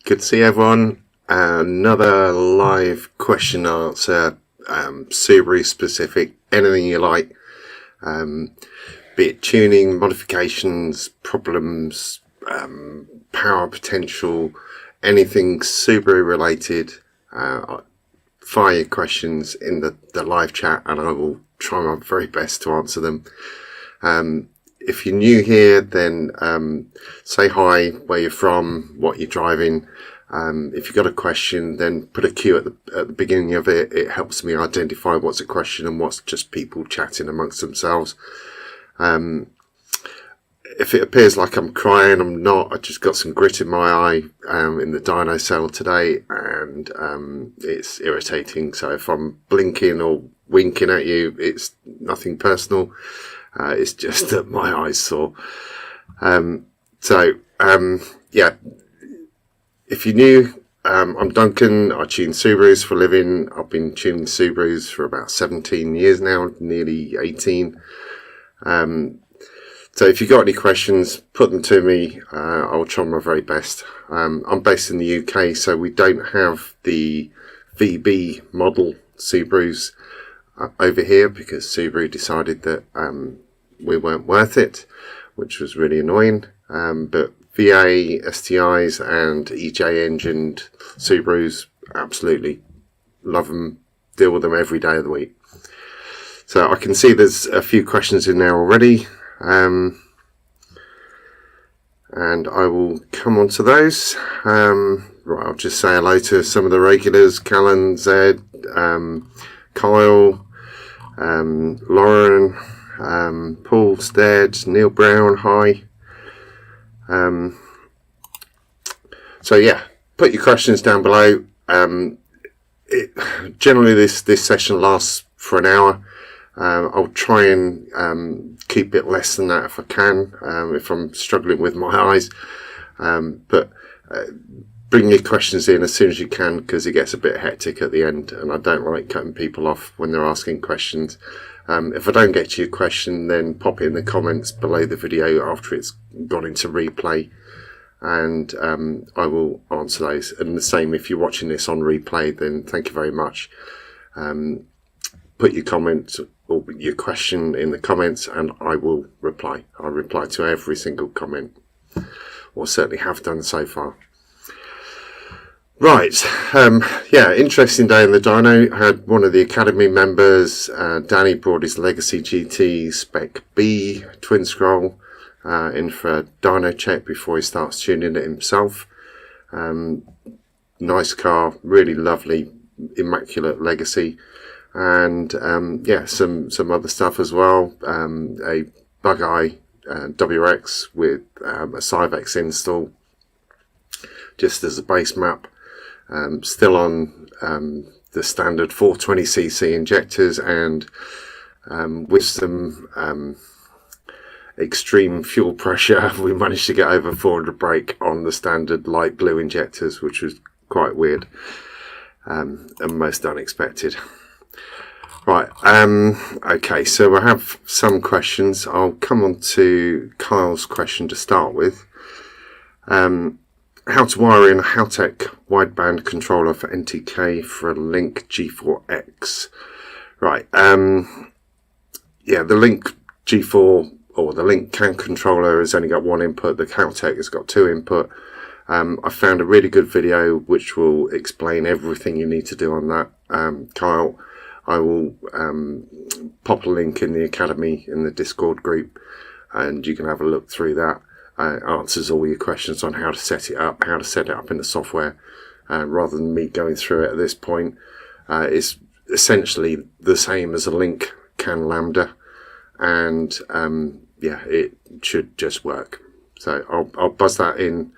Good to see everyone. Another live question and answer, Subaru specific, anything you like, be it tuning, modifications, problems, power potential, anything Subaru related. Fire your questions in the live chat and I will try my very best to answer them. If you're new here, then say hi, where you're from, what you're driving. If you've got a question, then put a Q at the beginning of it. It helps me identify what's a question and what's just people chatting amongst themselves. If it appears like I'm crying, I'm not. I just got some grit in my eye in the dyno cell today, and it's irritating. So if I'm blinking or winking at you, it's nothing personal. It's just that my eyes sore. Yeah, if you're new, I'm Duncan. I tune Subarus for a living. I've been tuning Subarus for about 17 years now, nearly 18. So if you've got any questions, put them to me. I'll try my very best. I'm based in the UK, so we don't have the VB model Subarus over here because Subaru decided that we weren't worth it, which was really annoying. But VA, STIs and EJ engined Subarus, absolutely love them, deal with them every day of the week. So I can see there's a few questions in there already, and I will come on to those. Right, I'll just say hello to some of the regulars: Callan, Zed, Kyle, Lauren, Paul Stead, Neil Brown, hi. So yeah, put your questions down below. Generally this session lasts for an hour. I'll try and keep it less than that if I can, if I'm struggling with my eyes. But bring your questions in as soon as you can, because it gets a bit hectic at the end, and I don't like cutting people off when they're asking questions. If I don't get to your question, then pop it in the comments below the video after it's gone into replay, and I will answer those. And the same if you're watching this on replay, then thank you very much. Put your comment or your question in the comments and I will reply. I'll reply to every single comment, or certainly have done so far. Right, yeah, interesting day in the dyno. I had one of the Academy members, Danny, brought his Legacy GT Spec B twin scroll in for a dyno check before he starts tuning it himself. Nice car, really lovely, immaculate Legacy. And yeah, some other stuff as well. A Bug-Eye WX with a Cyvex install, just as a base map. Still on the standard 420cc injectors, and with some extreme fuel pressure, we managed to get over 400 brake on the standard light blue injectors, which was quite weird and most unexpected. Right, okay, so I have some questions. I'll come on to Kyle's question to start with. How to wire in a Haltech wideband controller for NTK for a Link G4X. Right, yeah, the Link G4 or the Link CAN controller has only got one input. The Haltech has got two input. I found a really good video which will explain everything you need to do on that. Kyle, I will pop a link in the Academy in the Discord group, and you can have a look through that. Answers all your questions on how to set it up, in the software, rather than me going through it at this point. It's essentially the same as a Link CAN Lambda, and yeah, it should just work. So I'll buzz that in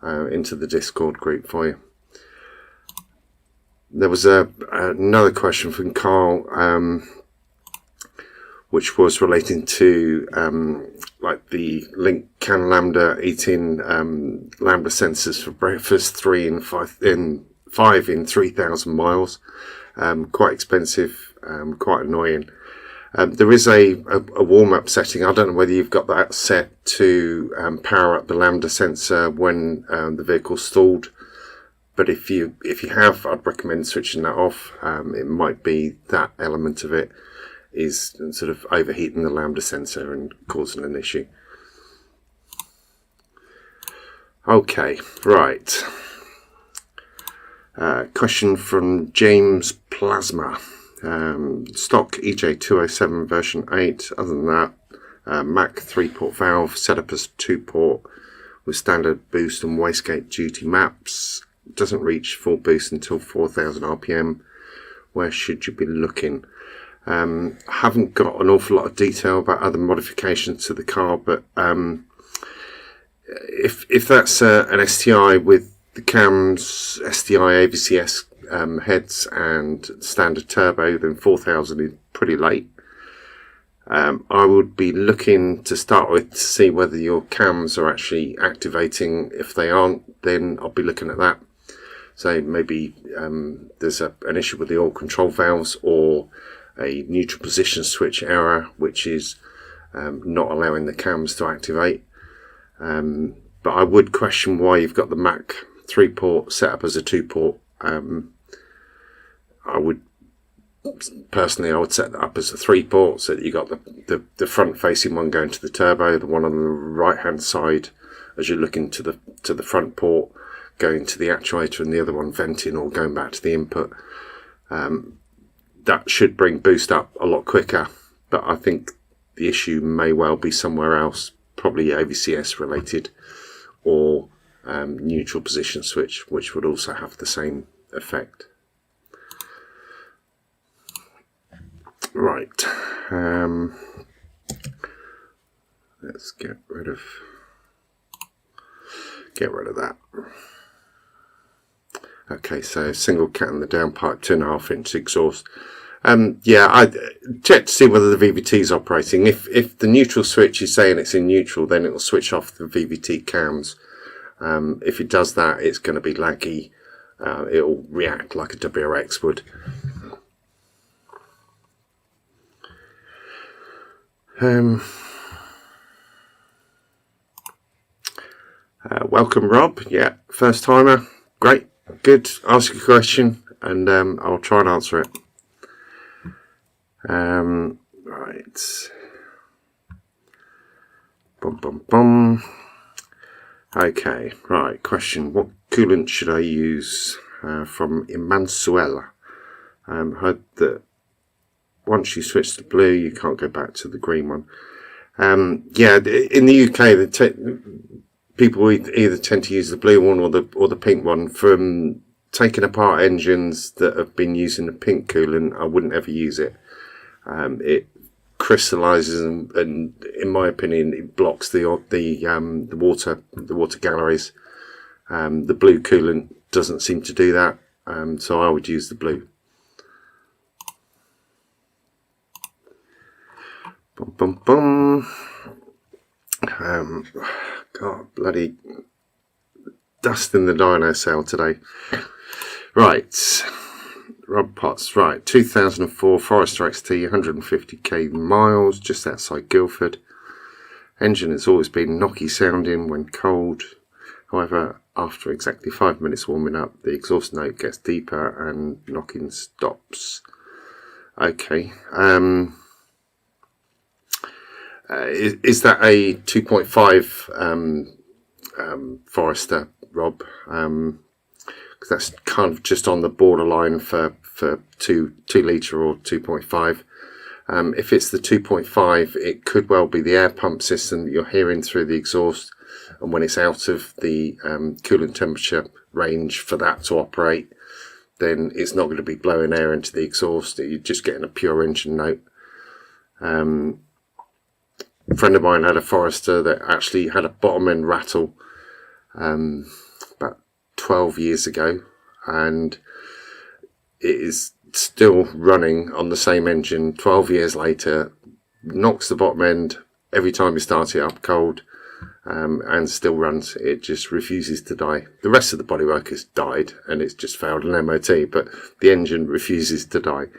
into the Discord group for you. There was another question from Carl, which was relating to like the Link CAN Lambda 18 Lambda sensors for breakfast, 3 and 5 in 3,000 miles. Quite expensive, quite annoying. There is a warm-up setting. I don't know whether you've got that set to power up the Lambda sensor when the vehicle's stalled. But if you have, I'd recommend switching that off. It might be that element of it is sort of overheating the lambda sensor and causing an issue. Okay, right. Question from James Plasma. Stock EJ207 version 8. Other than that, Mac 3-port valve, set up as 2-port with standard boost and wastegate duty maps. Doesn't reach full boost until 4,000 RPM. Where should you be looking? I haven't got an awful lot of detail about other modifications to the car, but if that's an STI with the cams, STI AVCS heads and standard turbo, then 4,000 is pretty late. I would be looking to start with to see whether your cams are actually activating. If they aren't, then I'll be looking at that. So maybe there's an issue with the oil control valves or a neutral position switch error, which is not allowing the cams to activate. But I would question why you've got the Mac 3-port set up as a 2-port. I would set that up as a 3-port, so that you got the front facing one going to the turbo, the one on the right hand side as you're looking to the front port going to the actuator, and the other one venting or going back to the input. That should bring boost up a lot quicker, but I think the issue may well be somewhere else, probably AVCS related or neutral position switch, which would also have the same effect. Right, let's get rid of that. Okay, so single cat in the downpipe, 2.5-inch exhaust. Yeah, I check to see whether the VVT is operating. If the neutral switch is saying it's in neutral, then it will switch off the VVT cams. If it does that, it's going to be laggy. It will react like a WRX would. Welcome, Rob. Yeah, first timer. Great, good. Ask a question, and I'll try and answer it. Right. Bum bum bum. Okay, right. Question: what coolant should I use? From Emanuela. Heard that once you switch to blue, you can't go back to the green one. Yeah, in the UK, people either tend to use the blue one or the pink one. From taking apart engines that have been using the pink coolant, I wouldn't ever use it. It crystallizes and in my opinion, it blocks the water galleries. The blue coolant doesn't seem to do that, so I would use the blue. Bum bum bum. God, bloody dust in the dyno cell today. Right, Rob Potts. Right, 2004 Forester XT, 150k miles, just outside Guildford. Engine has always been knocky sounding when cold. However, after exactly 5 minutes warming up, the exhaust note gets deeper and knocking stops. Okay. Is that a 2.5 Forester, Rob? Because that's kind of just on the borderline for 2 litre or 2.5. If it's the 2.5, it could well be the air pump system that you're hearing through the exhaust, and when it's out of the coolant temperature range for that to operate, then it's not going to be blowing air into the exhaust. You're just getting a pure engine note. A friend of mine had a Forester that actually had a bottom end rattle about 12 years ago, and it is still running on the same engine 12 years later, knocks the bottom end every time you start it up cold, and still runs. It just refuses to die. The rest of the bodywork has died and it's just failed an MOT, but the engine refuses to die.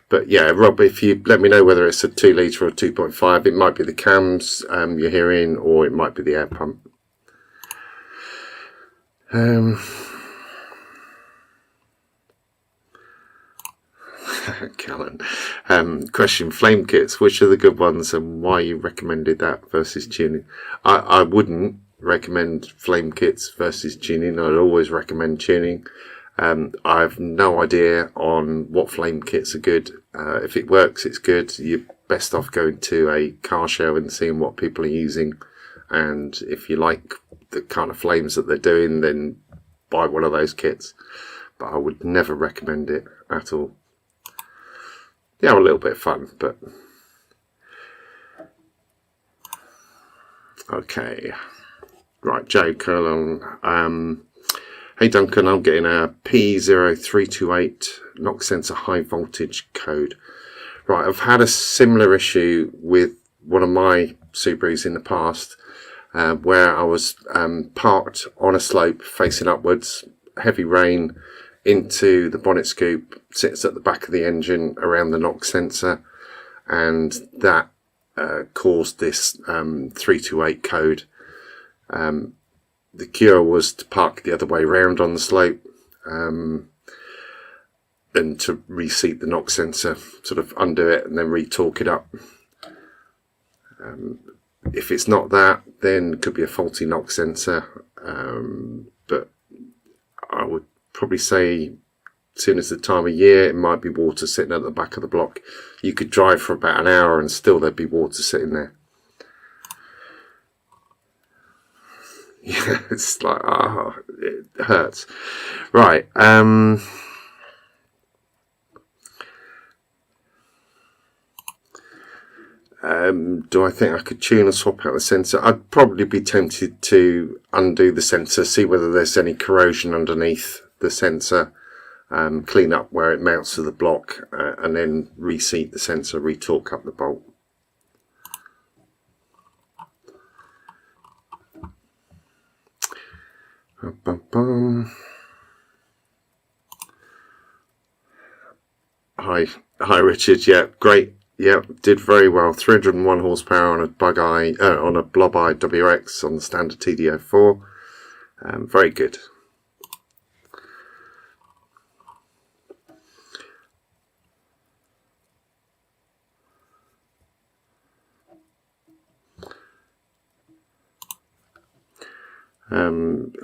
But yeah, Rob, if you let me know whether it's a 2 litre or 2.5, it might be the cams you're hearing, or it might be the air pump. Callan. Question: flame kits. Which are the good ones, and why you recommended that versus tuning? I wouldn't recommend flame kits versus tuning. I'd always recommend tuning. I've no idea on what flame kits are good. If it works, it's good. You're best off going to a car show and seeing what people are using. And if you like the kind of flames that they're doing, then buy one of those kits. But I would never recommend it at all. Yeah, a little bit of fun, but okay. Right, Joe Curlon. Hey Duncan, I'm getting a P0328 knock sensor high voltage code. Right, I've had a similar issue with one of my Subarus in the past, where I was parked on a slope facing upwards, heavy rain, into the bonnet scoop, sits at the back of the engine around the knock sensor, and that caused this 328 code. The cure was to park the other way round on the slope, and to reseat the knock sensor, sort of undo it and then re-torque it up. If it's not that, then it could be a faulty knock sensor, but I would probably say, as soon as the time of year, it might be water sitting at the back of the block. You could drive for about an hour and still there'd be water sitting there. Yeah, it's like, oh, it hurts. Right. Do I think I could tune and swap out the sensor? I'd probably be tempted to undo the sensor, see whether there's any corrosion underneath the sensor, clean up where it mounts to the block, and then reseat the sensor, re-torque up the bolt. Hi Richard. Yeah, great. Yeah, did very well. 301 horsepower on a on a Blob Eye WX on the standard TD04. Very good.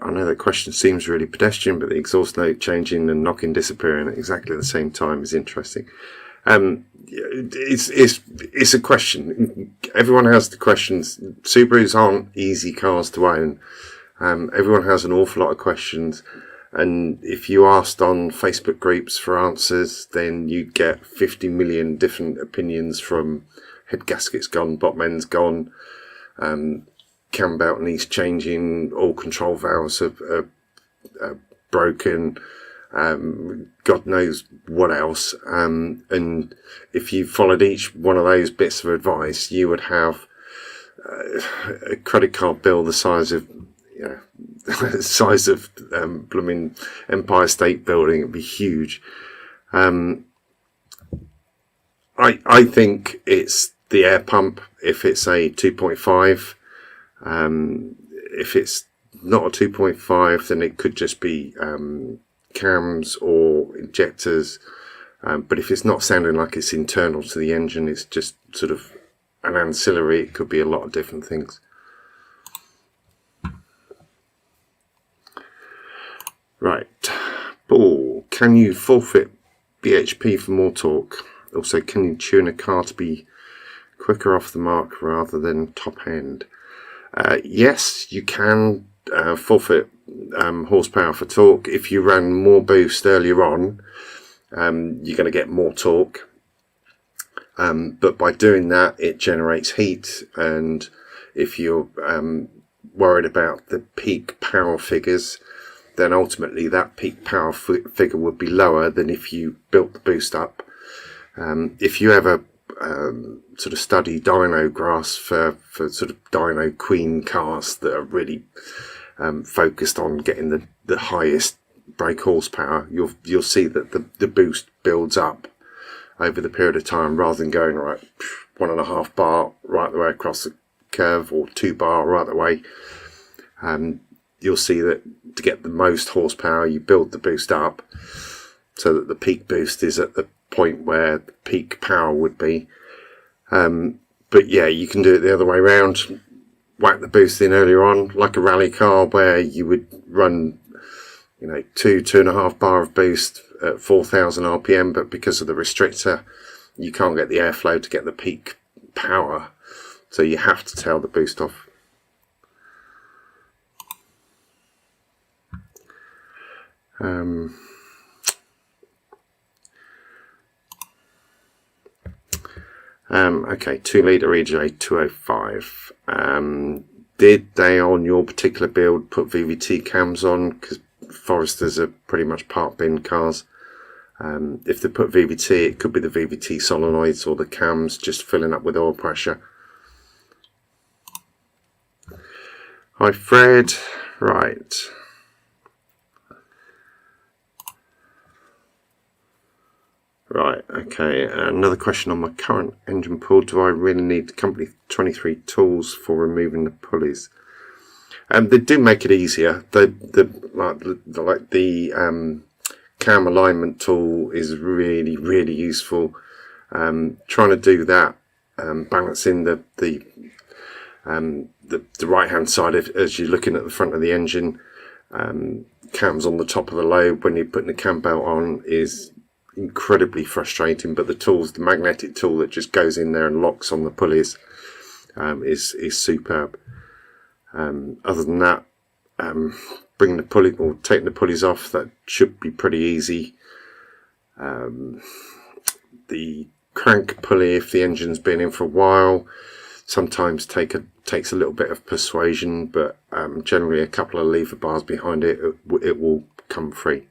I know that question seems really pedestrian, but the exhaust note changing and knocking disappearing at exactly the same time is interesting. It's a question. Everyone has the questions. Subarus aren't easy cars to own. Everyone has an awful lot of questions, and if you asked on Facebook groups for answers, then you'd get 50 million different opinions, from head gasket's gone, bottom end's gone, cam belt needs changing, all control valves are broken, God knows what else. And if you followed each one of those bits of advice, you would have a credit card bill the size of, the size of blooming Empire State Building. It'd be huge. I think it's the air pump if it's a 2.5. If it's not a 2.5, then it could just be cams or injectors. But if it's not sounding like it's internal to the engine, it's just sort of an ancillary. It could be a lot of different things. Right. Paul, can you forfeit BHP for more torque? Also, can you tune a car to be quicker off the mark rather than top end? Yes, you can forfeit horsepower for torque. If you ran more boost earlier on, you're going to get more torque. But by doing that, it generates heat, and if you're worried about the peak power figures, then ultimately that peak power figure would be lower than if you built the boost up. If you ever sort of study dyno graphs for sort of dyno queen cars that are really focused on getting the highest brake horsepower, you'll see that the boost builds up over the period of time, rather than going right 1.5 bar right the way across the curve, or 2 bar right the way. you'll see that to get the most horsepower, you build the boost up so that the peak boost is at the point where the peak power would be. But yeah, you can do it the other way around. Whack the boost in earlier on, like a rally car, where you would run, 2.5 bar of boost at 4,000 RPM, but because of the restrictor, you can't get the airflow to get the peak power, so you have to tail the boost off. Okay, 2 litre EJ 205. Did they on your particular build put VVT cams on? Because Foresters are pretty much park bin cars. If they put VVT, it could be the VVT solenoids or the cams just filling up with oil pressure. Hi Fred, right. Right, okay, another question on my current engine pool. Do I really need company 23 tools for removing the pulleys? They do make it easier. The cam alignment tool is really useful. Trying to do that, balancing the right hand side as you're looking at the front of the engine, cams on the top of the lobe when you're putting the cam belt on is incredibly frustrating. But the magnetic tool that just goes in there and locks on the pulleys is superb. Other than that, bringing the pulley or taking the pulleys off, that should be pretty easy. The crank pulley, if the engine's been in for a while, sometimes takes a little bit of persuasion, but generally a couple of lever bars behind it will come free.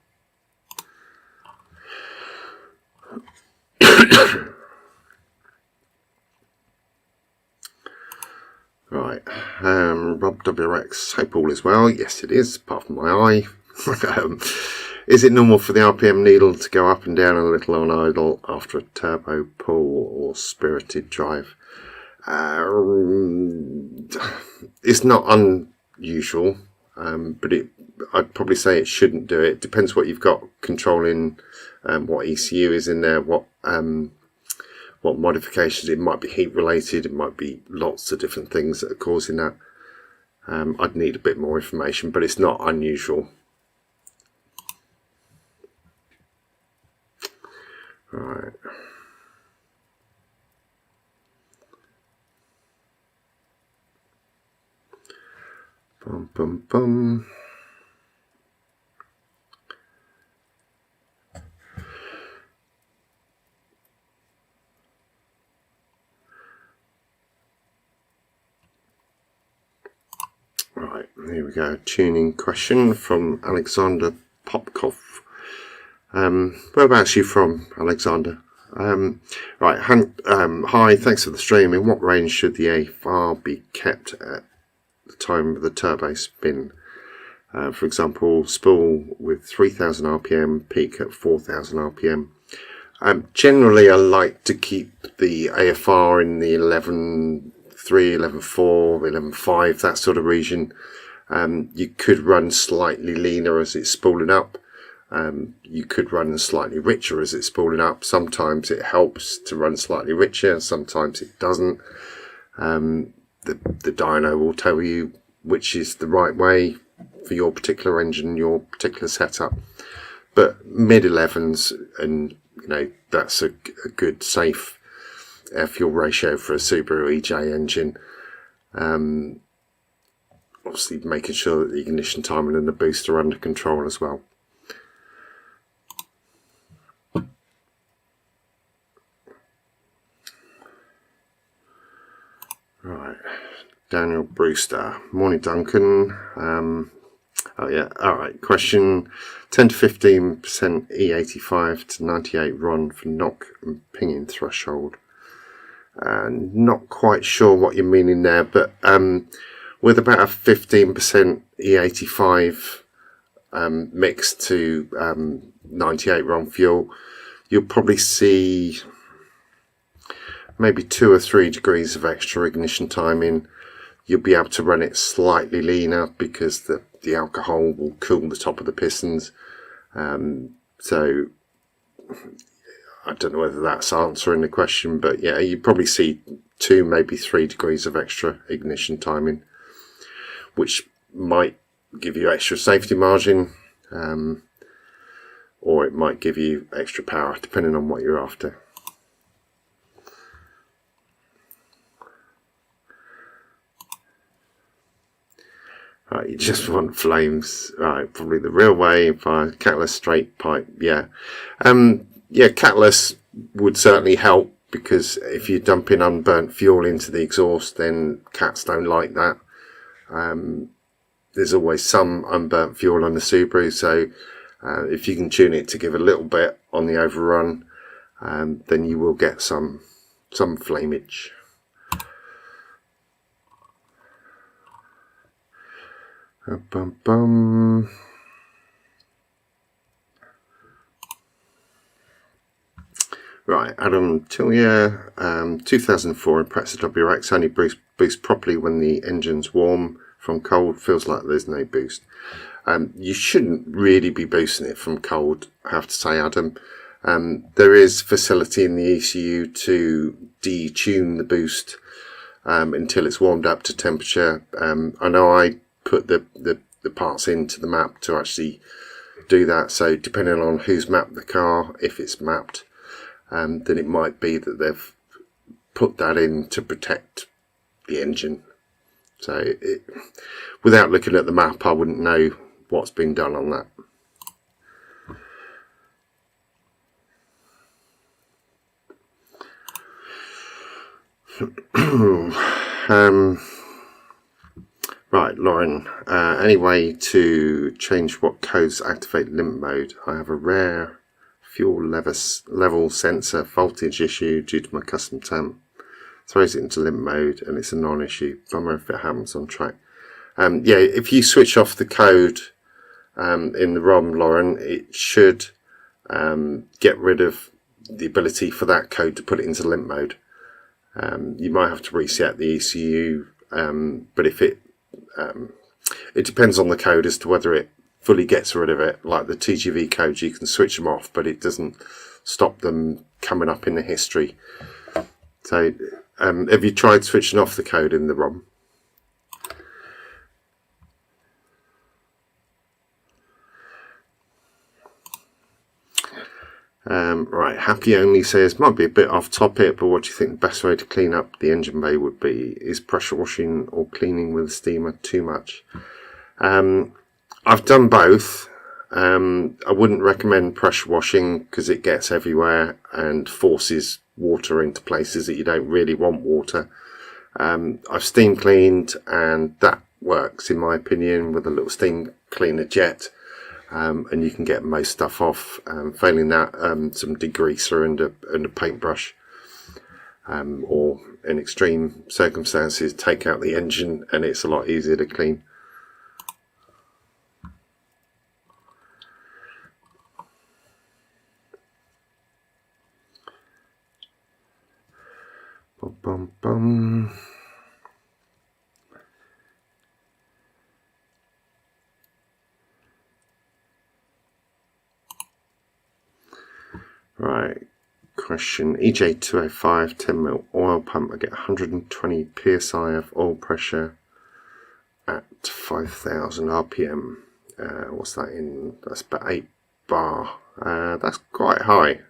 Right, Rob WRX, hope all is well. Yes, it is, apart from my eye. Is it normal for the RPM needle to go up and down a little on idle after a turbo pull or spirited drive? It's not unusual, but I'd probably say it shouldn't do it. It depends what you've got controlling, what ECU is in there, what modifications. It might be heat related, it might be lots of different things that are causing that. I'd need a bit more information, but it's not unusual. Right. Bum bum bum. Right, here we go. Tuning question from Alexander Popkov. Whereabouts are you from, Alexander? Right, hi, thanks for the stream. In what range should the AFR be kept at the time of the turbo spin? For example, spool with 3000 RPM, peak at 4000 RPM. Generally, I like to keep the AFR in the 11.3, 11.4, 11.5, that sort of region. You could run slightly leaner as it's spooling up. You could run slightly richer as it's spooling up. Sometimes it helps to run slightly richer, sometimes it doesn't. The dyno will tell you which is the right way for your particular engine, your particular setup. But mid 11s, and that's a good safe air fuel ratio for a Subaru EJ engine. Obviously making sure that the ignition timing and the boost are under control as well. Right, Daniel Brewster. Morning, Duncan. Oh yeah, alright. Question: 10 to 15% E85 to 98 RON for knock and pinging threshold. Not quite sure what you're meaning there, but with about a 15% E85 mixed to 98 RON fuel, you'll probably see maybe 2 or 3 degrees of extra ignition timing. you'll be able to run it slightly leaner because the alcohol will cool the top of the pistons. So I don't know whether that's answering the question, but yeah, you probably see 2, maybe 3 degrees of extra ignition timing, which might give you extra safety margin, or it might give you extra power, depending on what you're after. Right, you just want flames. Right, probably the real way, by catalyst straight pipe. Yeah, yeah, catalyst would certainly help, because if you're dumping unburnt fuel into the exhaust, then cats don't like that. There's always some unburnt fuel on the Subaru, so if you can tune it to give a little bit on the overrun, then you will get some flamage. Bum, bum. Right, Adam Tillier, 2004 Impreza WRX only boost properly when the engine's warm. From cold, feels like there's no boost. You shouldn't really be boosting it from cold, I have to say, Adam. There is facility in the ECU to detune the boost until it's warmed up to temperature. I know I put the parts into the map to actually do that, so depending on who's mapped the car, if it's mapped, then it might be that they've put that in to protect the engine. So without looking at the map, I wouldn't know what's been done on that. Right, Lauren, any way to change what codes activate limp mode? I have a rare fuel level sensor voltage issue due to my custom temp. Throws it into limp mode and it's a non-issue. Bummer if it happens on track. Yeah, if you switch off the code in the ROM, Lauren, it should get rid of the ability for that code to put it into limp mode. You might have to reset the ECU, but if it depends on the code as to whether it fully gets rid of it. Like the TGV codes, you can switch them off, but it doesn't stop them coming up in the history. So have you tried switching off the code in the ROM? Right, Happy Only says, might be a bit off topic, but what do you think the best way to clean up the engine bay would be? Is pressure washing or cleaning with a steamer too much? I've done both. I wouldn't recommend pressure washing because it gets everywhere and forces water into places that you don't really want water. I've steam cleaned and that works in my opinion with a little steam cleaner jet, and you can get most stuff off. Failing that, some degreaser and a paintbrush, or in extreme circumstances take out the engine and it's a lot easier to clean. Bum, bum, bum. Right, question. EJ205 10mm oil pump. I get 120 psi of oil pressure at 5,000 RPM. What's that in? That's about 8 bar. That's quite high.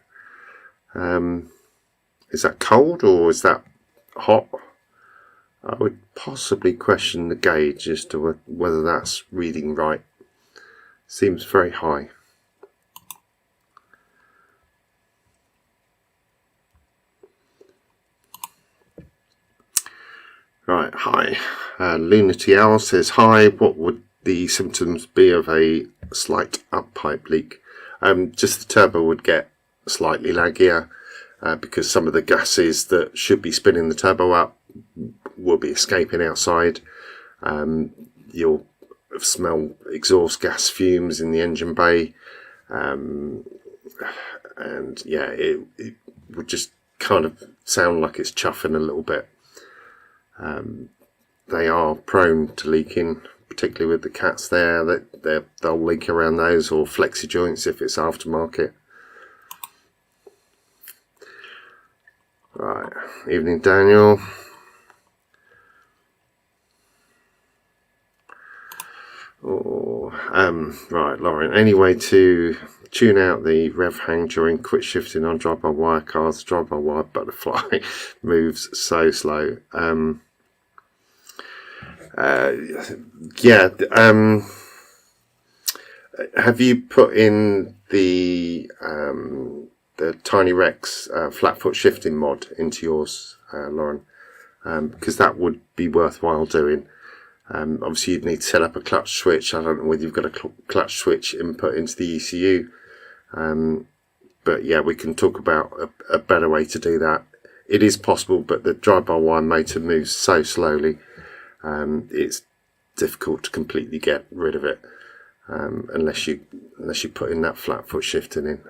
Is that cold or is that hot? I would possibly question the gauge as to whether that's reading right. Seems very high. Right, hi. Lunity Owl says, hi, what would the symptoms be of a slight up-pipe leak? Just the turbo would get slightly laggier because some of the gases that should be spinning the turbo up will be escaping outside. You'll smell exhaust gas fumes in the engine bay. And yeah, it would just kind of sound like it's chuffing a little bit. they are prone to leaking, particularly with the cats there. They'll leak around those, or flexi joints if it's aftermarket. Right, evening Daniel. Right, Lauren, any way to tune out the rev hang during quick shifting on drive-by-wire cars? Drive-by-wire butterfly moves so slow. Yeah. Have you put in the Tiny Rex flat foot shifting mod into yours, Lauren? Because that would be worthwhile doing. Obviously, you'd need to set up a clutch switch. I don't know whether you've got a clutch switch input into the ECU. But yeah, we can talk about a better way to do that. It is possible, but the drive-by-wire motor moves so slowly, it's difficult to completely get rid of it unless you put in that flat foot shifting in.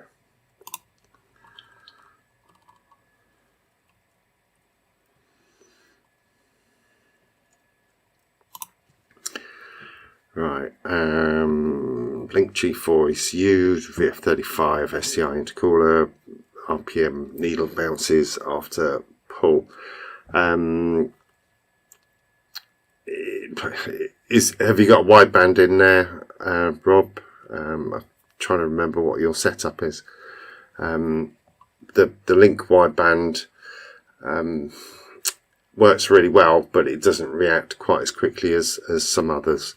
Right, Link G4 ECU, VF35 STI intercooler, RPM needle bounces after pull. Have you got a wideband in there, Rob? I'm trying to remember what your setup is. The Link wideband works really well, but it doesn't react quite as quickly as some others.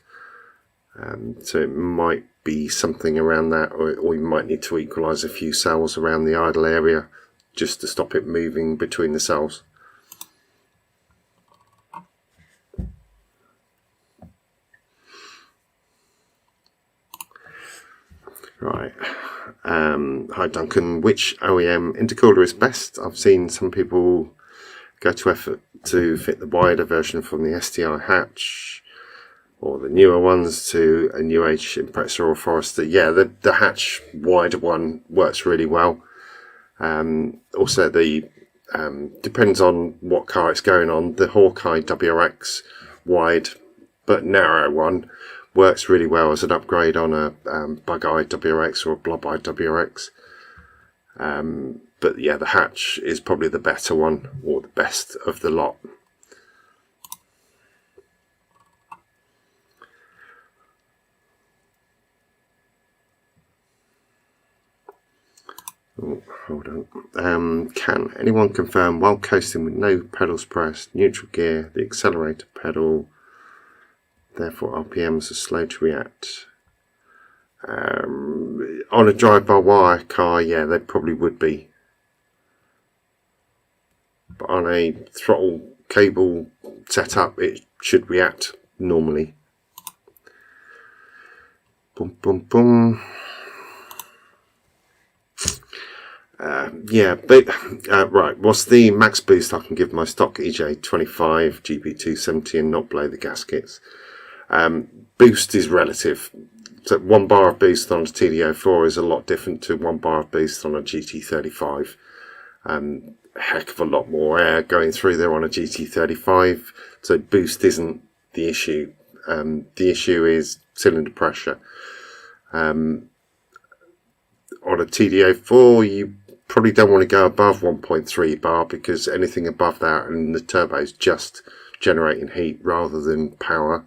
So it might be something around that, or you might need to equalise a few cells around the idle area just to stop it moving between the cells. Right. Hi Duncan, which OEM intercooler is best? I've seen some people go to effort to fit the wider version from the STI hatch, or the newer ones to a new age Impreza or Forester. Yeah, the hatch wider one works really well. Also, the depends on what car it's going on. The Hawkeye WRX wide but narrow one works really well as an upgrade on a Bug-Eye WRX or a Blob-Eye WRX. But yeah, the hatch is probably the better one, or the best of the lot. Oh, hold on. Can anyone confirm, while coasting with no pedals pressed, neutral gear, the accelerator pedal, therefore RPMs are slow to react? On a drive-by-wire car, yeah, they probably would be. But on a throttle cable setup, it should react normally. Boom, boom, boom. Yeah, but right, what's the max boost I can give my stock EJ25 GB270 and not blow the gaskets? Boost is relative. So 1 bar of boost on a TD04 is a lot different to 1 bar of boost on a GT35. Heck of a lot more air going through there on a GT35, so boost isn't the issue. The issue is cylinder pressure. On a TD04, you probably don't want to go above 1.3 bar, because anything above that and the turbo is just generating heat rather than power.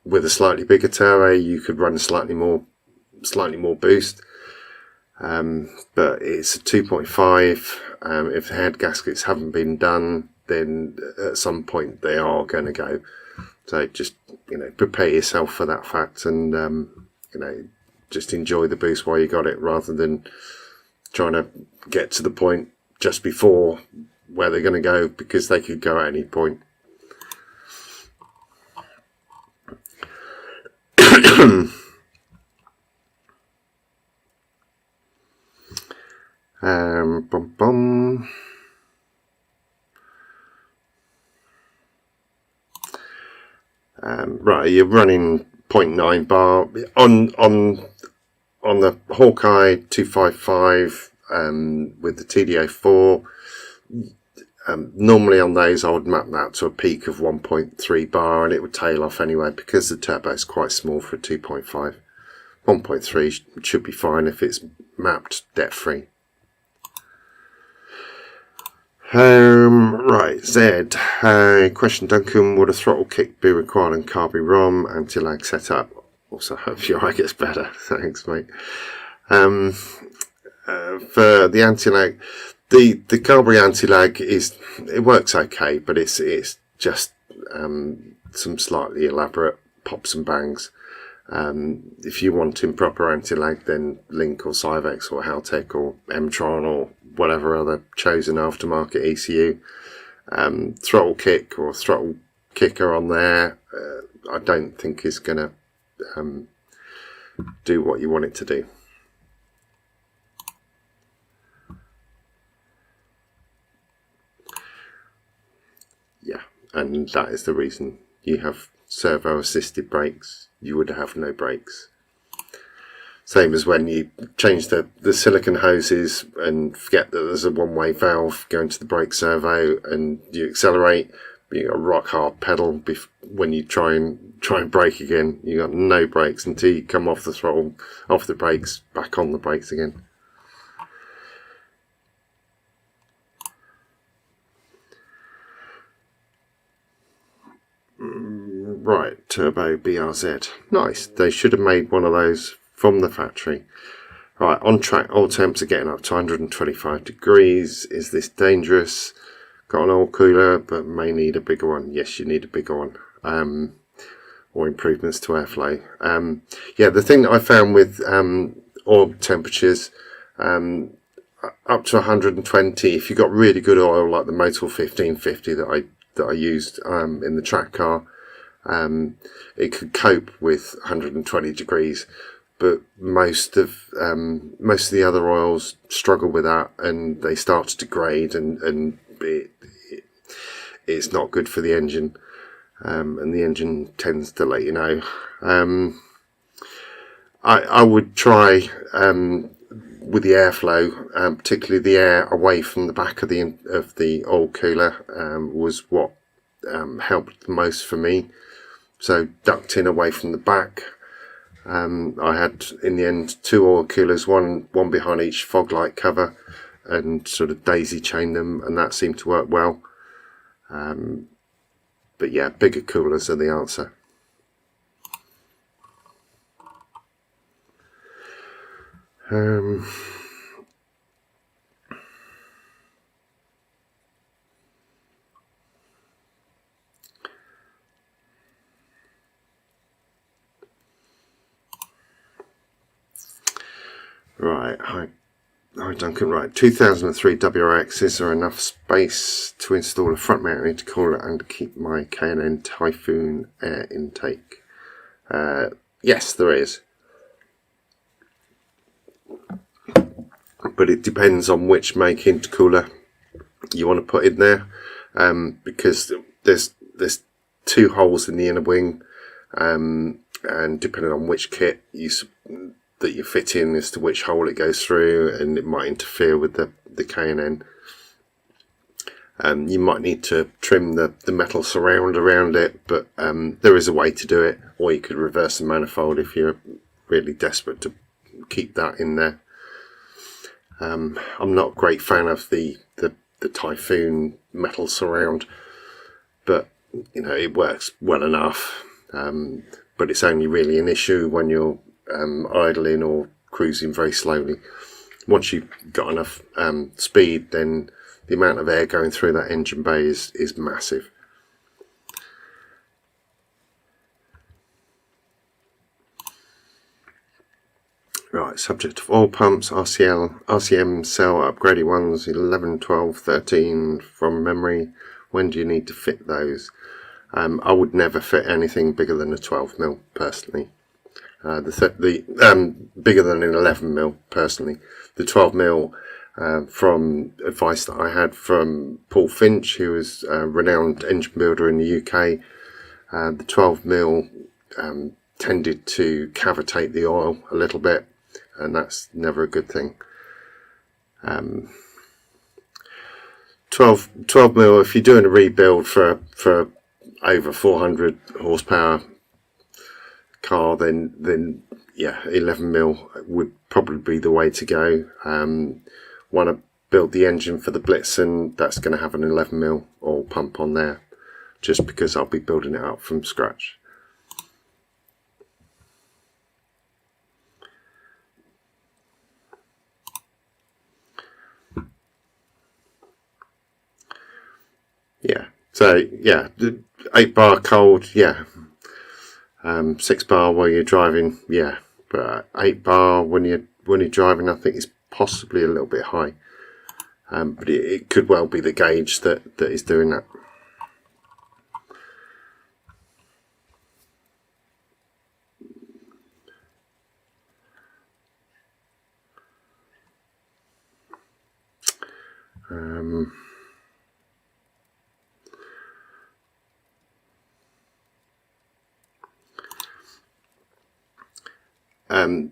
With a slightly bigger turbo, you could run slightly more boost, but it's a 2.5. If the head gaskets haven't been done, then at some point they are going to go. So just prepare yourself for that fact, and just enjoy the boost while you got it, rather than trying to get to the point just before where they're going to go, because they could go at any point. Right, you're running 0.9 bar on the Hawkeye 255 with the TD04. Normally on those I would map that to a peak of 1.3 bar and it would tail off anyway because the turbo is quite small for a 2.5. 1.3 should be fine if it's mapped depth free. Right, Zed. Question, Duncan, would a throttle kick be required on Carby ROM anti-lag setup? Also hope your eye gets better. Thanks, mate. For the anti-lag, the Carby anti-lag it works okay, but it's just some slightly elaborate pops and bangs. If you want improper anti-lag, then Link or Cyvex or Haltech or M-Tron or whatever other chosen aftermarket ECU throttle kick or throttle kicker on there, I don't think is going to do what you want it to do. Yeah, and that is the reason you have servo assisted brakes. You would have no brakes. Same as when you change the silicon hoses and forget that there's a one-way valve going to the brake servo, and you accelerate, but you got a rock hard pedal. When you try and brake again, you got no brakes until you come off the throttle, off the brakes, back on the brakes again. Right, Turbo BRZ. Nice. They should have made one of those from the factory. Right, on track, oil temps are getting up to 125 degrees. Is this dangerous? Got an oil cooler, but may need a bigger one. Yes, you need a bigger one. Or improvements to airflow. Yeah, the thing that I found with oil temperatures, up to 120, if you got really good oil like the Motul 1550 that I used in the track car, it could cope with 120 degrees, but most of the other oils struggle with that, and they start to degrade, and it's not good for the engine, and the engine tends to let you know. I would try with the airflow, particularly the air away from the back of the oil cooler, was what helped the most for me. So ducting away from the back. I had in the end 2 oil coolers, one behind each fog light cover, and sort of daisy chained them, and that seemed to work well. But yeah, bigger coolers are the answer. Right, hi Duncan. Right, 2003 WRX. Is there enough space to install a front mount intercooler and keep my K&N Typhoon air intake? Yes, there is. But it depends on which make intercooler you want to put in there, because there's 2 holes in the inner wing, and depending on which kit that you fit in as to which hole it goes through, and it might interfere with the K&N. You might need to trim the metal surround around it, but there is a way to do it, or you could reverse the manifold if you're really desperate to keep that in there. I'm not a great fan of the Typhoon metal surround, but you know, it works well enough. But it's only really an issue when you're idling or cruising very slowly. Once you've got enough speed, then the amount of air going through that engine bay is massive. Right, subject of oil pumps, RCM cell upgraded ones, 11, 12, 13 from memory. When do you need to fit those? I would never fit anything bigger than a 12mm personally. Bigger than an 11mm personally. The 12mm, from advice that I had from Paul Finch, who was a renowned engine builder in the UK, the 12mm tended to cavitate the oil a little bit, and that's never a good thing. 12 mil. If you're doing a rebuild for over 400 horsepower car, then yeah, 11 mil would probably be the way to go. Want to build the engine for the Blitzen, that's going to have an 11 mil oil pump on there, just because I'll be building it up from scratch. Yeah, so yeah, 8 bar cold, yeah. 6 bar while you're driving, yeah, but 8 bar when you're driving, I think is possibly a little bit high. But it could well be the gauge that is doing that.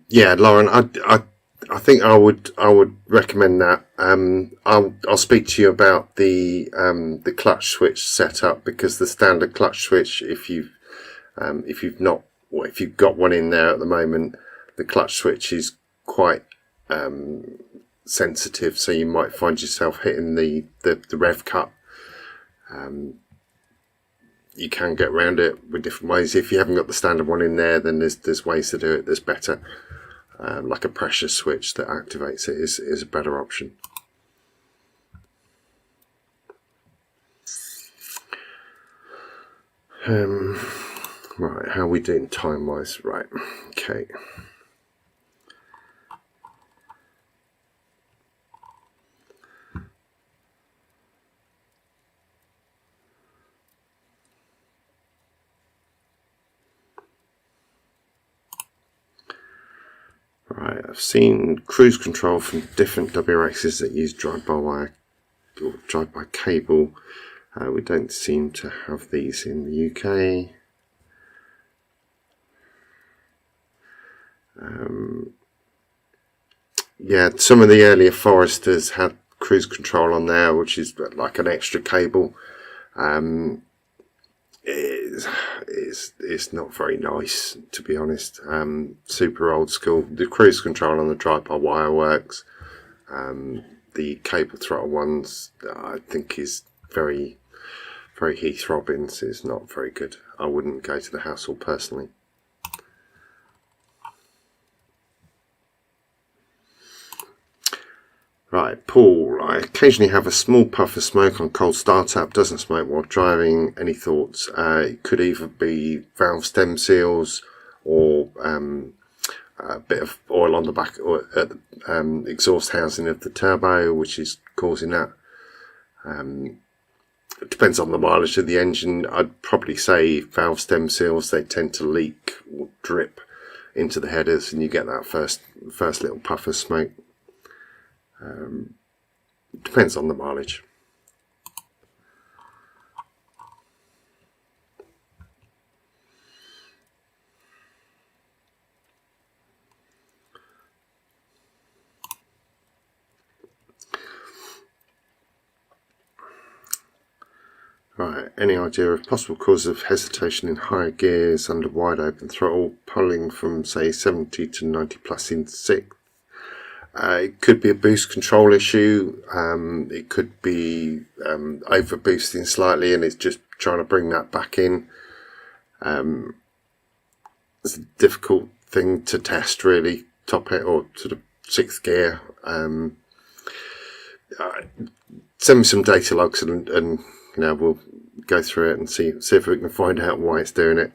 Yeah, Lauren, I think I would recommend that. I'll speak to you about the clutch switch setup, because the standard clutch switch, if you've not, or if you've got one in there at the moment, the clutch switch is quite sensitive, so you might find yourself hitting the rev cut. You can get around it with different ways. If you haven't got the standard one in there, then there's ways to do it that's better. Like a pressure switch that activates it is a better option. Right, how are we doing time wise? Right, okay. Right, I've seen cruise control from different WRXs that use drive-by-wire or drive-by cable. We don't seem to have these in the UK. Yeah, some of the earlier Foresters had cruise control on there, which is like an extra cable. It's not very nice, to be honest. Super old school. The cruise control on the drive-by-wire works. The cable throttle ones, I think, is very Heath Robbins. Is not very good. I wouldn't go to the hassle personally. Right, Paul, I occasionally have a small puff of smoke on cold startup, doesn't smoke while driving. Any thoughts? It could either be valve stem seals or a bit of oil on the back or at the exhaust housing of the turbo, which is causing that. It depends on the mileage of the engine. I'd probably say valve stem seals, they tend to leak or drip into the headers, and you get that first little puff of smoke. Depends on the mileage. Right, any idea of possible cause of hesitation in higher gears under wide open throttle, pulling from say 70 to 90 plus in sixth? It could be a boost control issue. It could be over boosting slightly, and it's just trying to bring that back in. It's a difficult thing to test, really. Top it or sort of sixth gear. Send me some data logs, and you know, we'll go through it and see if we can find out why it's doing it.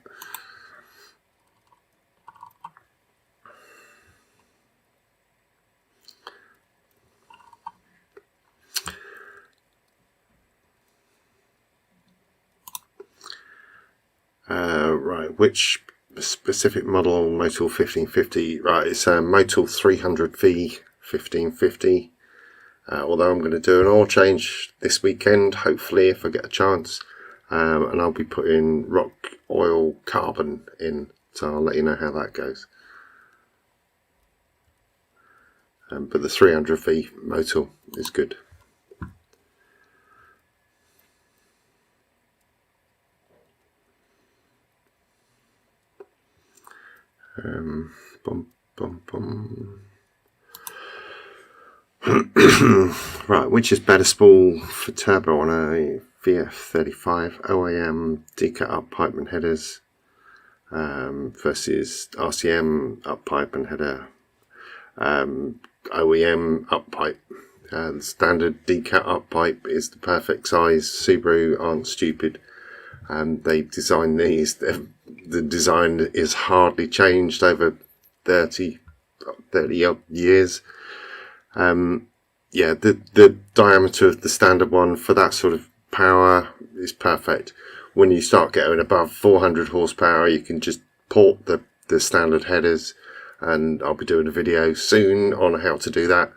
Right, which specific model? Motul 1550. Right, it's a Motul 300V 1550. Although I'm going to do an oil change this weekend, hopefully, if I get a chance, and I'll be putting rock oil carbon in, so I'll let you know how that goes. But the 300V Motul is good. Bum, bum, bum. Right, which is better spool for turbo on a VF35 OEM decut up pipe and headers versus RCM up pipe and header, OEM up pipe? The standard decat up pipe is the perfect size. Subaru aren't stupid, and they designed these. The design is hardly changed over 30 odd years. Yeah, the diameter of the standard one for that sort of power is perfect. When you start getting above 400 horsepower, you can just port the standard headers, and I'll be doing a video soon on how to do that.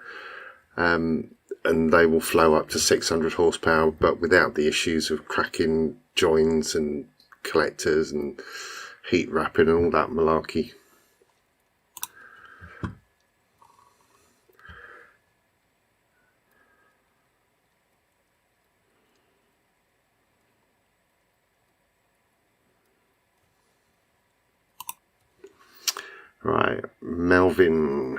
And they will flow up to 600 horsepower, but without the issues of cracking joins and collectors and heat wrapping and all that malarkey. Right, Melvin.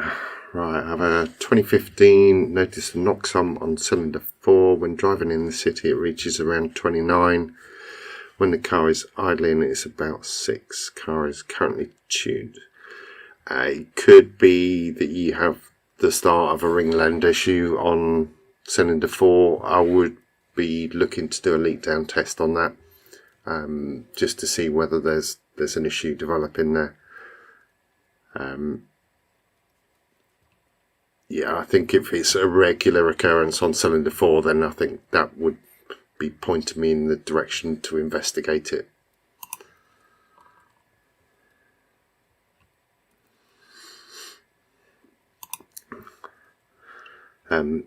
Right, I have a 2015, noticed a knock sum on cylinder 4. When driving in the city it reaches around 29. When the car is idling it's about 6. Car is currently tuned. It could be that you have the start of a ring land issue on cylinder 4. I would be looking to do a leak down test on that, just to see whether there's an issue developing there. Yeah, I think if it's a regular occurrence on cylinder 4, then I think that would be pointing me in the direction to investigate it.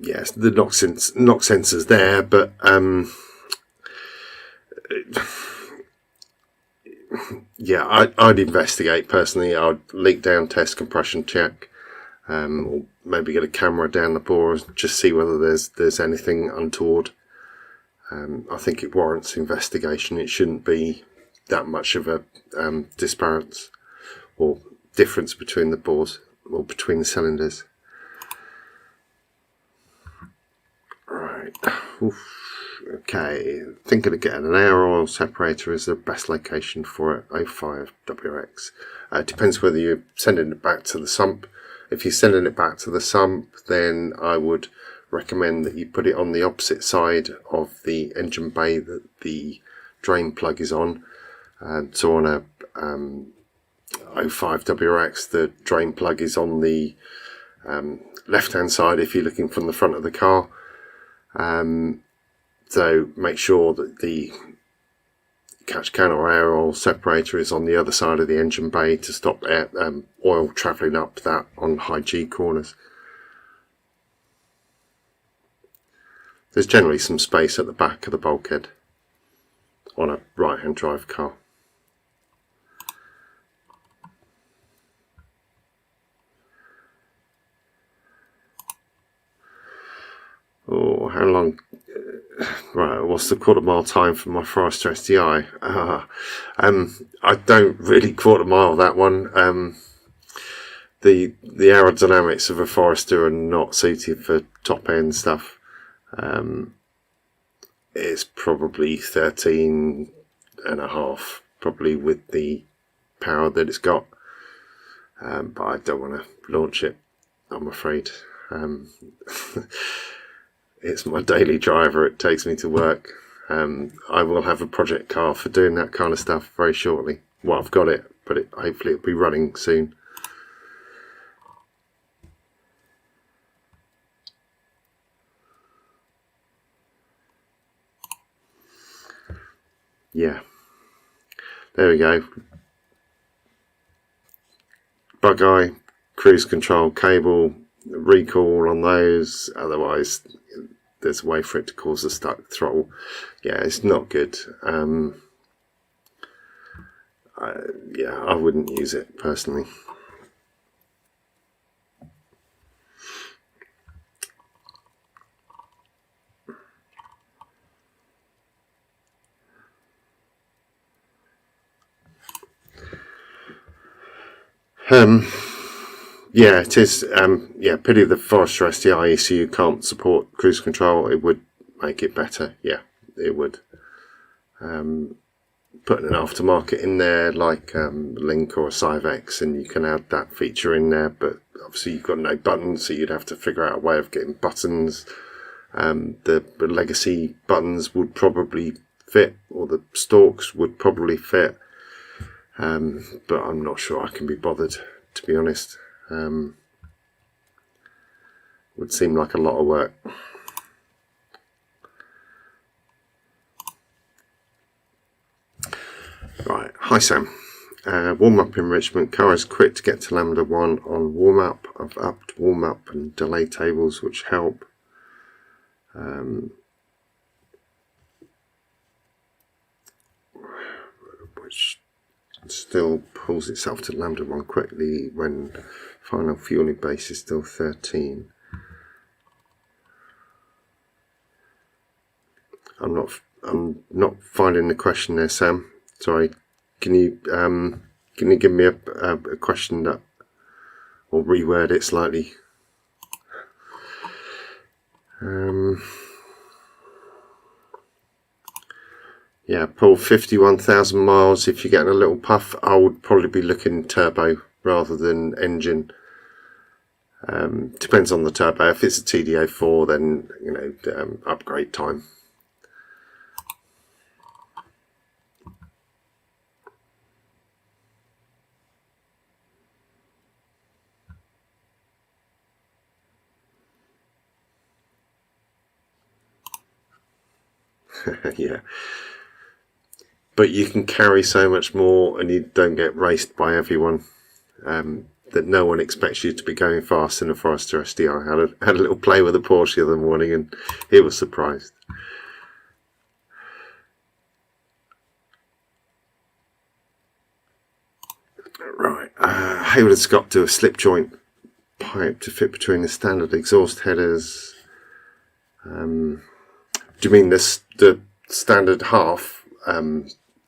Yes, the knock sensor's there, but yeah, I'd investigate personally. I'd leak down test, compression check, or maybe get a camera down the bore and just see whether there's anything untoward. I think it warrants investigation. It shouldn't be that much of a disparance or difference between the bores or between the cylinders. Right. Oof. Okay, thinking of getting an air oil separator is the best location for it. 05 WX. It depends whether you're sending it back to the sump. If you're sending it back to the sump, then I would recommend that you put it on the opposite side of the engine bay that the drain plug is on. So on a 05 WX, the drain plug is on the left hand side if you're looking from the front of the car. So make sure that the catch can or air oil separator is on the other side of the engine bay to stop oil travelling up that on high G corners. There's generally some space at the back of the bulkhead on a right hand drive car. Oh, how long? Right, what's the quarter mile time for my Forester STI? I don't really quarter mile that one. The aerodynamics of a Forester are not suited for top end stuff. It's probably 13.5, probably with the power that it's got. But I don't want to launch it, I'm afraid. It's my daily driver. It takes me to work. I will have a project car for doing that kind of stuff very shortly. Well, I've got it, but hopefully it'll be running soon. Yeah. There we go. Bug eye, cruise control cable, recall on those. Otherwise, there's a way for it to cause a stuck throttle. Yeah, it's not good. Yeah, I wouldn't use it personally. Yeah, it is. Yeah, pity the Forester STI ECU can't support cruise control. It would make it better. Yeah, it would. Putting an aftermarket in there like Link or a Civex, and you can add that feature in there, but obviously you've got no buttons, so you'd have to figure out a way of getting buttons. The legacy buttons would probably fit, or the stalks would probably fit, but I'm not sure I can be bothered, to be honest. Would seem like a lot of work. Right, hi Sam. Warm-up enrichment. Car is quick to get to Lambda 1 on warm-up. I've upped warm-up and delay tables, which help. Which still pulls itself to Lambda 1 quickly when final fueling base is still 13. I'm not finding the question there, Sam. Sorry. Can you give me a question that, or reword it slightly? Yeah, Paul, 51,000 miles. If you're getting a little puff, I would probably be looking turbo rather than engine. Depends on the turbo. If it's a TD04, then upgrade time. Yeah, but you can carry so much more, and you don't get raced by everyone. That no one expects you to be going fast in a Forester STI. I had a little play with a Porsche the other morning, and he was surprised. Right, Hayward and Scott do a slip joint pipe to fit between the standard exhaust headers. Do you mean the standard half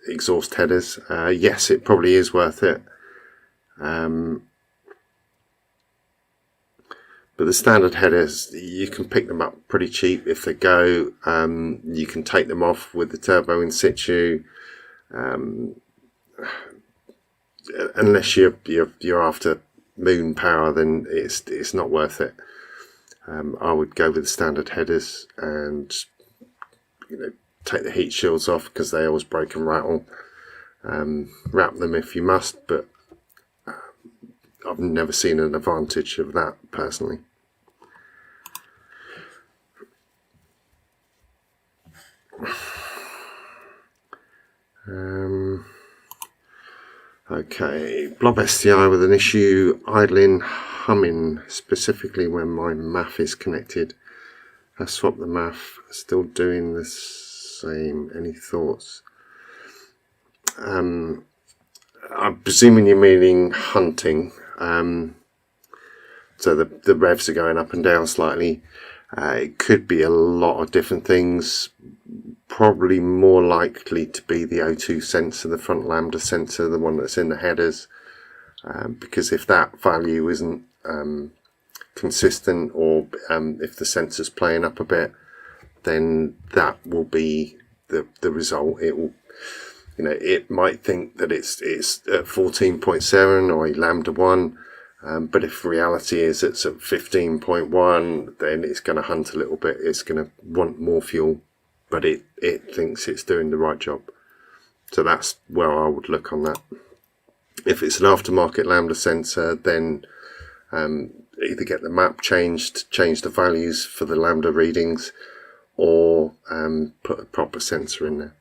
exhaust headers? Yes, it probably is worth it. But the standard headers, you can pick them up pretty cheap if they go. You can take them off with the turbo in situ. Unless you're after moon power, then it's not worth it. I would go with the standard headers and take the heat shields off, because they always break and rattle. Wrap them if you must, but I've never seen an advantage of that personally. Okay, Blob STI with an issue, idling, humming, specifically when my MAF is connected. I swapped the MAF, still doing the same. Any thoughts? I'm presuming you're meaning hunting. So the revs are going up and down slightly. It could be a lot of different things. Probably more likely to be the O2 sensor, the front lambda sensor, the one that's in the headers. Because if that value isn't consistent, or if the sensor's playing up a bit, then that will be the result. It will, it might think that it's at 14.7 or a lambda 1, but if reality is it's at 15.1, then it's going to hunt a little bit. It's going to want more fuel, but it thinks it's doing the right job. So that's where I would look on that. If it's an aftermarket lambda sensor, then either get the map changed, change the values for the lambda readings, or put a proper sensor in there.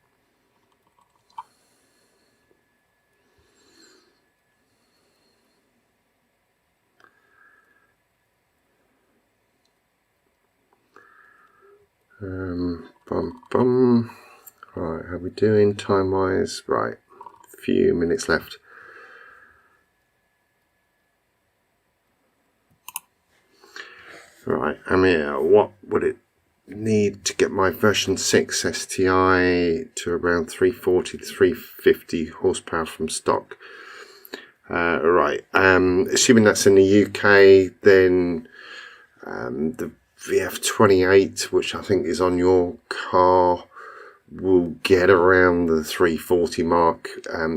Right, how are we doing time wise? Right, a few minutes left. Right, Amir, what would it need to get my version 6 STI to around 340 to 350 horsepower from stock? Right, assuming that's in the UK, then the VF28, which I think is on your car, will get around the 340 mark.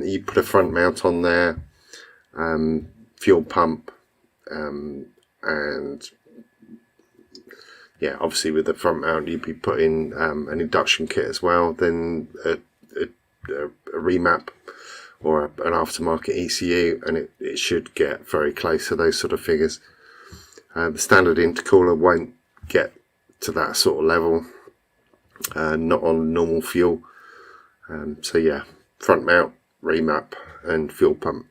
You put a front mount on there, fuel pump, and yeah, obviously with the front mount you'd be putting an induction kit as well, then a remap or an aftermarket ECU, and it should get very close to those sort of figures. The standard intercooler won't get to that sort of level, not on normal fuel. So yeah, front mount, remap and fuel pump.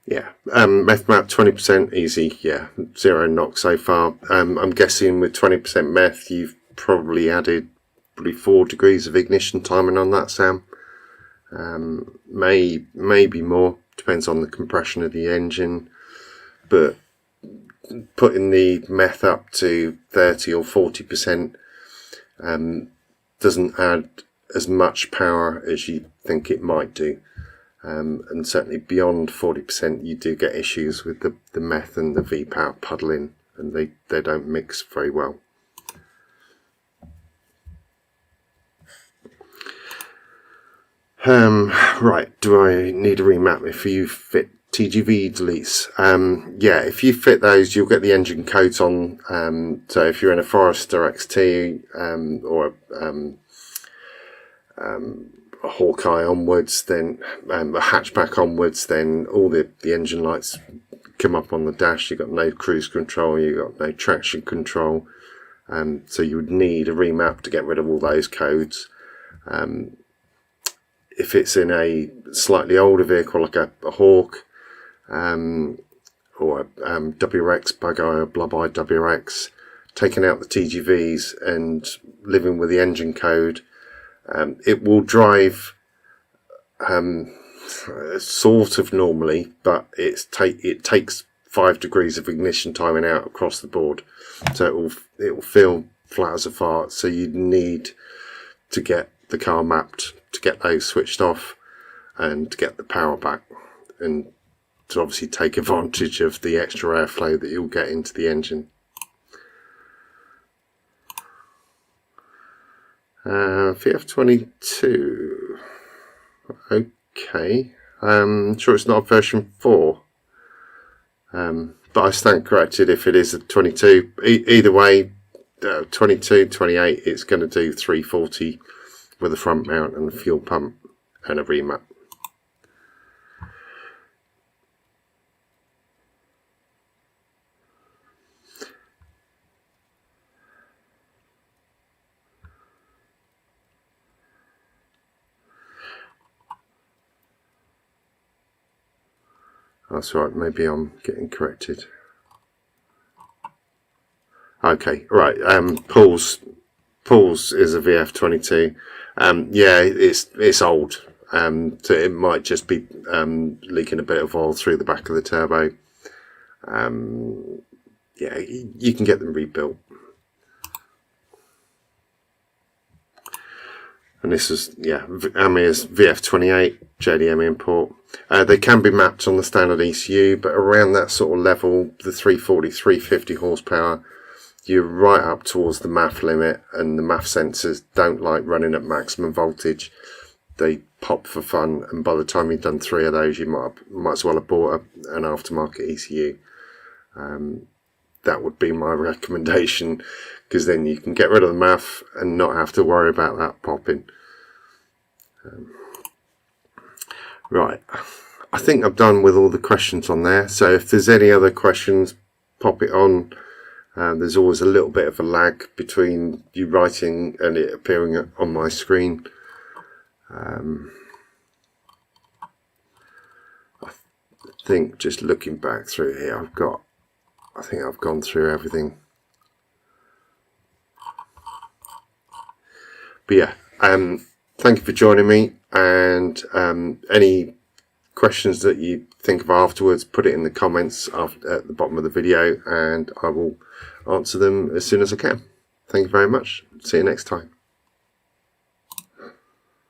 Yeah, meth map 20% easy. Yeah, 0 knock so far. I'm guessing with 20% meth, you've probably added 4 degrees of ignition timing on that, Sam. Maybe more, depends on the compression of the engine. But putting the meth up to 30 or 40% doesn't add as much power as you think it might do. And certainly beyond 40% you do get issues with the meth and the V-power puddling, and they don't mix very well. Right, do I need a remap if you fit TGV deletes? Yeah, if you fit those you'll get the engine codes on, so if you're in a Forester XT or a Hawkeye onwards, then a hatchback onwards, then all the engine lights come up on the dash. You've got no cruise control, you've got no traction control, so you would need a remap to get rid of all those codes. If it's in a slightly older vehicle like a Hawk or a WRX, Bug-Eye or Blub-Eye WRX, taking out the TGVs and living with the engine code, it will drive sort of normally, but it takes 5 degrees of ignition timing out across the board, so it will feel flat as a fart. So you need to get the car mapped to get those switched off and to get the power back, and to obviously take advantage of the extra airflow that you'll get into the engine. VF22, okay, sure it's not version 4, but I stand corrected if it is a 22. Either way, 22, 28, it's going to do 340 with a front mount and a fuel pump and a remap. That's right, maybe I'm getting corrected. Okay, right, Paul's is a VF22. Yeah, it's old, so it might just be leaking a bit of oil through the back of the turbo. Yeah, you can get them rebuilt. And this is, yeah, Amir's VF28 JDM import. They can be mapped on the standard ECU, but around that sort of level, the 340, 350 horsepower, you're right up towards the MAF limit, and the MAF sensors don't like running at maximum voltage. They pop for fun, and by the time you've done 3 of those, you might as well have bought an aftermarket ECU. That would be my recommendation, because then you can get rid of the MAF and not have to worry about that popping. Right, I think I've done with all the questions on there, so if there's any other questions, pop it on. There's always a little bit of a lag between you writing and it appearing on my screen. I think just looking back through here, I think I've gone through everything. But yeah, thank you for joining me, and any questions that you think of afterwards, put it in the comments at the bottom of the video, and I will answer them as soon as I can. Thank you very much. See you next time.